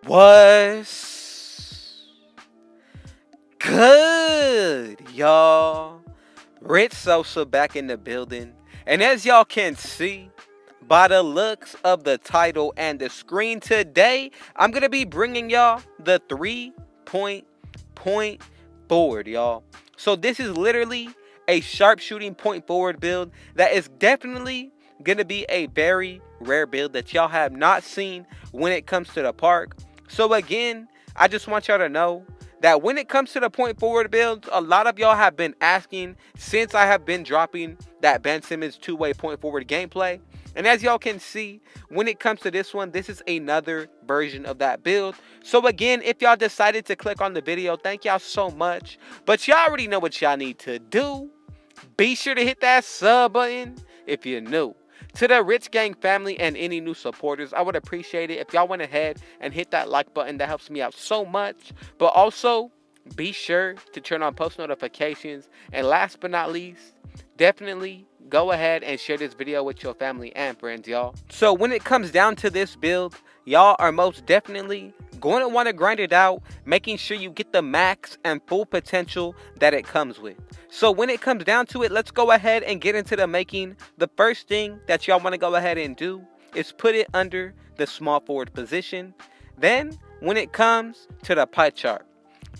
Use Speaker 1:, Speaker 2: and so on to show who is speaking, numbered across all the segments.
Speaker 1: What's good, y'all? Rich Sosa back in the building. And as y'all can see by the looks of the title and the screen today, I'm going to be bringing y'all the 3-point forward, y'all. So this is literally a sharpshooting point forward build that is definitely going to be a very rare build that y'all have not seen when it comes to the park. So again, I just want y'all to know that when it comes to the point forward builds, a lot of y'all have been asking since I have been dropping that Ben Simmons two-way point forward gameplay. And as y'all can see, when it comes to this one, this is another version of that build. So again, if y'all decided to click on the video, thank y'all so much. But y'all already know what y'all need to do. Be sure to hit that sub button if you're new. To the Rich Gang family and any new supporters, I would appreciate it if y'all went ahead and hit that like button. That helps me out so much. But also, be sure to turn on post notifications. And last but not least, definitely go ahead and share this video with your family and friends, y'all. So when it comes down to this build, y'all are most definitely going to want to grind it out, making sure you get the max and full potential that it comes with. So when it comes down to it, let's go ahead and get into the making. The first thing that y'all want to go ahead and do is put it under the small forward position. Then when it comes to the pie chart,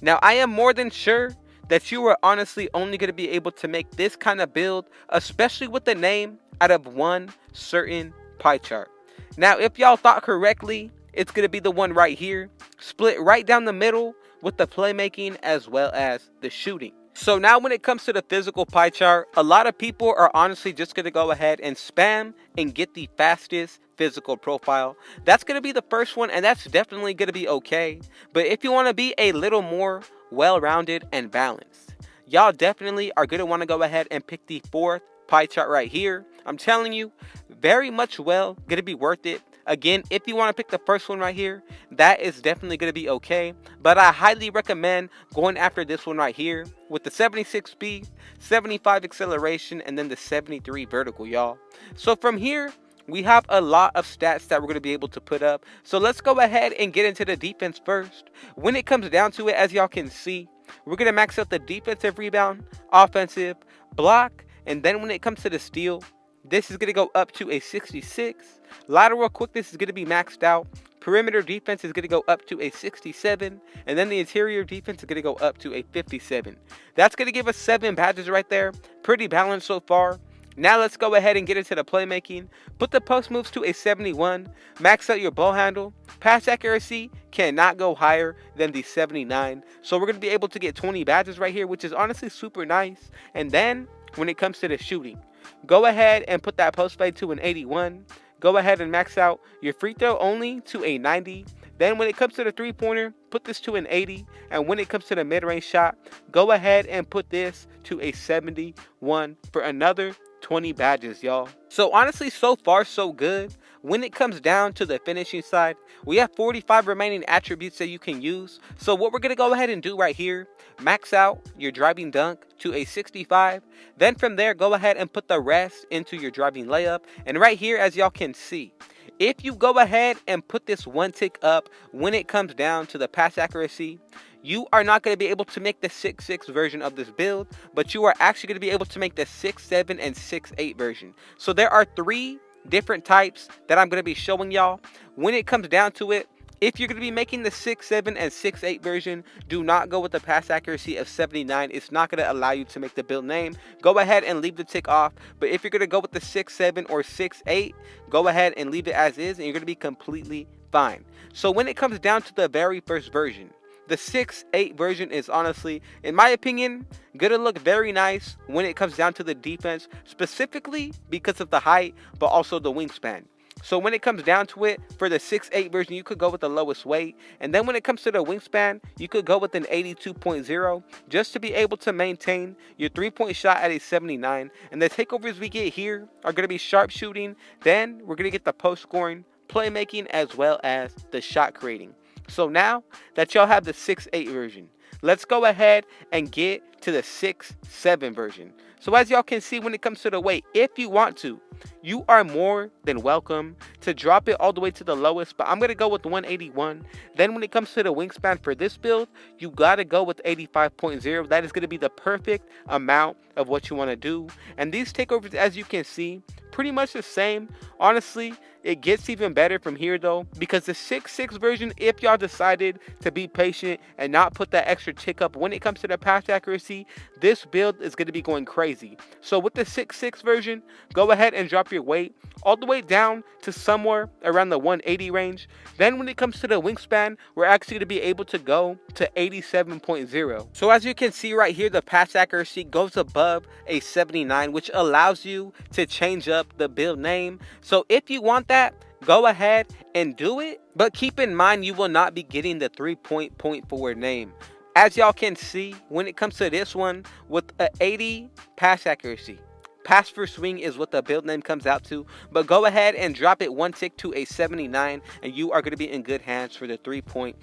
Speaker 1: now I am more than sure that you are honestly only going to be able to make this kind of build, especially with the name, out of one certain pie chart. Now if y'all thought correctly, it's going to be the one right here, split right down the middle with the playmaking as well as the shooting. So now when it comes to the physical pie chart, a lot of people are honestly just going to go ahead and spam and get the fastest physical profile. That's going to be the first one, and that's definitely going to be okay. But if you want to be a little more well-rounded and balanced, y'all definitely are going to want to go ahead and pick the fourth pie chart right here. I'm telling you, very much well going to be worth it. Again, if you want to pick the first one right here, that is definitely going to be okay. But I highly recommend going after this one right here with the 76 speed, 75 acceleration, and then the 73 vertical, y'all. So from here, we have a lot of stats that we're going to be able to put up. So let's go ahead and get into the defense first. When it comes down to it, as y'all can see, we're going to max out the defensive rebound, offensive, block, and then when it comes to the steal, this is going to go up to a 66. Lateral quickness is going to be maxed out. Perimeter defense is going to go up to a 67. And then the interior defense is going to go up to a 57. That's going to give us 7 badges right there. Pretty balanced so far. Now let's go ahead and get into the playmaking. Put the post moves to a 71. Max out your ball handle. Pass accuracy cannot go higher than the 79. So we're going to be able to get 20 badges right here, which is honestly super nice. And then when it comes to the shooting, go ahead and put that post fade to an 81. Go ahead and max out your free throw only to a 90. Then when it comes to the three-pointer, put this to an 80. And when it comes to the mid-range shot, go ahead and put this to a 71 for another 20 badges, y'all. So honestly, so far so good. When it comes down to the finishing side, we have 45 remaining attributes that you can use. So what we're going to go ahead and do right here, max out your driving dunk to a 65. Then from there, go ahead and put the rest into your driving layup. And right here, as y'all can see, if you go ahead and put this one tick up when it comes down to the pass accuracy, you are not going to be able to make the 6'6 version of this build, but you are actually going to be able to make the 6'7 and 6'8 version. So there are 3 different types that I'm going to be showing y'all. When it comes down to it, if you're going to be making the 6'7 and 6'8 version, do not go with the pass accuracy of 79. It's not going to allow you to make the build name. Go ahead and leave the tick off. But if you're going to go with the 6'7 or 6'8, go ahead and leave it as is, and you're going to be completely fine. So when it comes down to the very first version, the 6'8 version is honestly, in my opinion, gonna look very nice when it comes down to the defense, specifically because of the height, but also the wingspan. So when it comes down to it, for the 6'8 version, you could go with the lowest weight. And then when it comes to the wingspan, you could go with an 82.0 just to be able to maintain your 3-point shot at a 79. And the takeovers we get here are going to be sharpshooting. Then we're going to get the post scoring, playmaking, as well as the shot creating. So now that y'all have the 6'8 version, let's go ahead and get to the 6-7 version. So as y'all can see, when it comes to the weight, if you want to, you are more than welcome to drop it all the way to the lowest, but I'm going to go with 181. Then when it comes to the wingspan for this build, you got to go with 85.0. That is going to be the perfect amount of what you want to do. And these takeovers, as you can see, pretty much the same. Honestly, it gets even better from here though, because the 6-6 version, if y'all decided to be patient and not put that extra tick up when it comes to the pass accuracy, this build is going to be going crazy. So with the 6-6 version, go ahead and drop your weight all the way down to somewhere around the 180 range. Then when it comes to the wingspan, we're actually going to be able to go to 87.0. So as you can see right here, the pass accuracy goes above a 79, which allows you to change up the build name. So if you want that, go ahead and do it, but keep in mind you will not be getting the 3-point forward name. As y'all can see, when it comes to this one, with a 80 pass accuracy, pass per swing is what the build name comes out to, but go ahead and drop it one tick to a 79 and you are going to be in good hands for the 3-point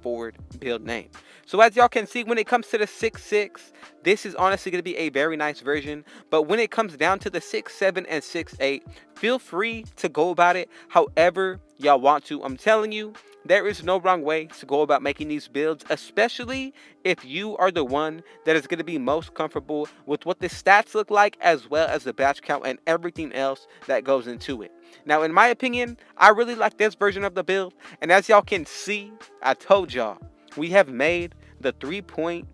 Speaker 1: forward build name. So as y'all can see, when it comes to the 6-6, this is honestly going to be a very nice version, but when it comes down to the 6-7 and 6-8, feel free to go about it however y'all want to. I'm telling you, there is no wrong way to go about making these builds, especially if you are the one that is going to be most comfortable with what the stats look like, as well as the batch count and everything else that goes into it. Now, in my opinion, I really like this version of the build, and as y'all can see, I told y'all, we have made the 3-point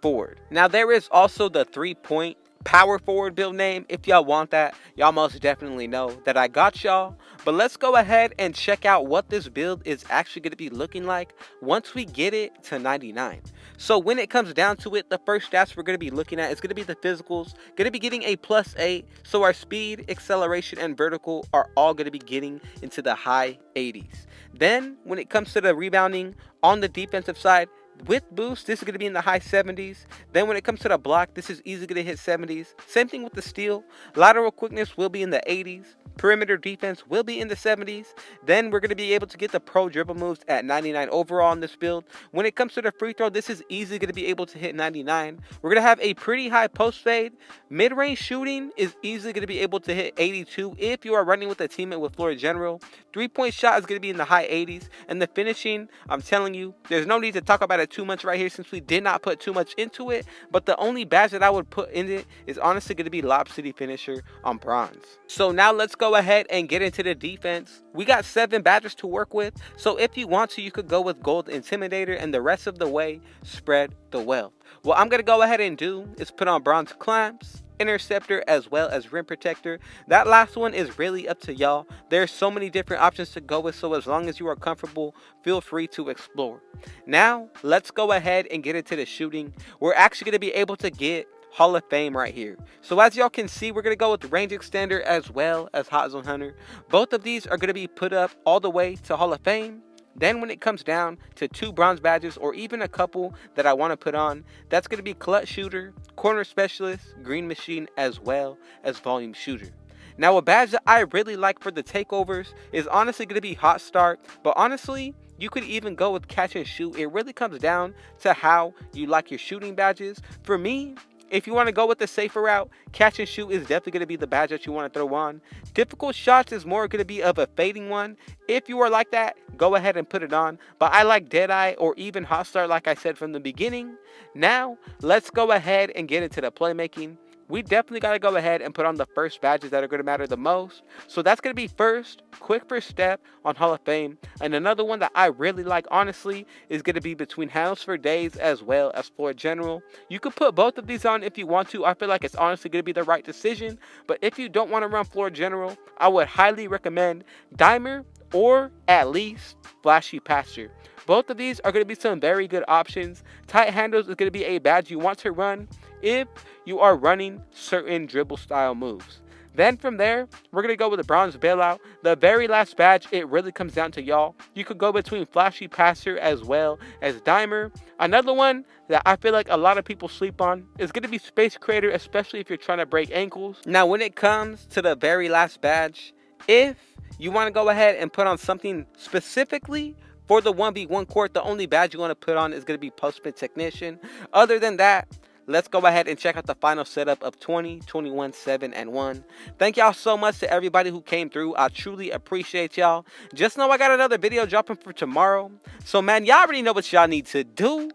Speaker 1: forward. Now, there is also the 3-point power forward build name. If y'all want that, y'all most definitely know that I got y'all. But let's go ahead and check out what this build is actually going to be looking like once we get it to 99. So when it comes down to it, the first stats we're going to be looking at is going to be the physicals, going to be getting a +8. So our speed, acceleration, and vertical are all going to be getting into the high 80s. Then when it comes to the rebounding on the defensive side, with boost, this is going to be in the high 70s. Then when it comes to the block, this is easily going to hit 70s. Same thing with the steal. Lateral quickness will be in the 80s. Perimeter defense will be in the 70s. Then we're going to be able to get the pro dribble moves at 99 overall in this build. When it comes to the free throw, this is easily going to be able to hit 99. We're going to have a pretty high post fade. Mid-range shooting is easily going to be able to hit 82 if you are running with a teammate with floor general. 3-point shot is going to be in the high 80s. And the finishing, I'm telling you, there's no need to talk about it too much right here since we did not put too much into it, but the only badge that I would put in it is honestly going to be Lob City Finisher on bronze. So now let's go ahead and get into the defense. We got 7 badges to work with, so if you want to, you could go with Gold Intimidator, and the rest of the way, spread the wealth. What I'm going to go ahead and do is put on Bronze Clamps, Interceptor, as well as Rim Protector. That last one is really up to y'all. There's so many different options to go with, so as long as you are comfortable, feel free to explore. Now let's go ahead and get into the shooting. We're actually going to be able to get Hall of Fame right here. So as y'all can see, we're going to go with Range Extender as well as Hot Zone Hunter. Both of these are going to be put up all the way to Hall of Fame. Then when it comes down to 2 bronze badges, or even a couple that I want to put on, that's going to be Clutch Shooter, Corner Specialist, Green Machine, as well as Volume Shooter. Now, a badge that I really like for the takeovers is honestly going to be Hot Start, but honestly, you could even go with Catch and Shoot. It really comes down to how you like your shooting badges. For me, if you want to go with the safer route, Catch and Shoot is definitely going to be the badge that you want to throw on. Difficult Shots is more going to be of a fading one. If you are like that, go ahead and put it on. But I like Deadeye or even Hot Start, like I said from the beginning. Now, let's go ahead and get into the playmaking. We definitely got to go ahead and put on the first badges that are going to matter the most. So that's going to be first, Quick First Step on Hall of Fame. And another one that I really like, honestly, is going to be between Handles for Days as well as Floor General. You could put both of these on if you want to. I feel like it's honestly going to be the right decision. But if you don't want to run Floor General, I would highly recommend Dimer or at least Flashy Passer. Both of these are going to be some very good options. Tight Handles is going to be a badge you want to run if you are running certain dribble style moves. Then from there, we're going to go with the Bronze Bailout. The very last badge, it really comes down to y'all. You could go between Flashy Passer as well as Dimer. Another one that I feel like a lot of people sleep on is going to be Space Creator, especially if you're trying to break ankles. Now, when it comes to the very last badge, if you want to go ahead and put on something specifically For the 1v1 court, the only badge you're going to put on is going to be Postman Technician. Other than that, let's go ahead and check out the final setup of 20, 21, 7, and 1. Thank y'all so much to everybody who came through. I truly appreciate y'all. Just know I got another video dropping for tomorrow. So, man, y'all already know what y'all need to do.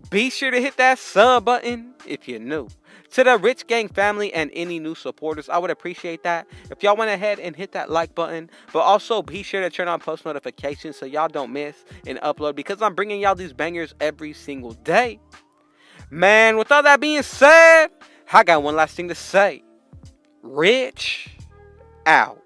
Speaker 1: Be sure to hit that sub button if you're new. To the Rich Gang family and any new supporters, I would appreciate that if y'all went ahead and hit that like button. But also be sure to turn on post notifications so y'all don't miss an upload, because I'm bringing y'all these bangers every single day. Man, with all that being said, I got one last thing to say. Rich out.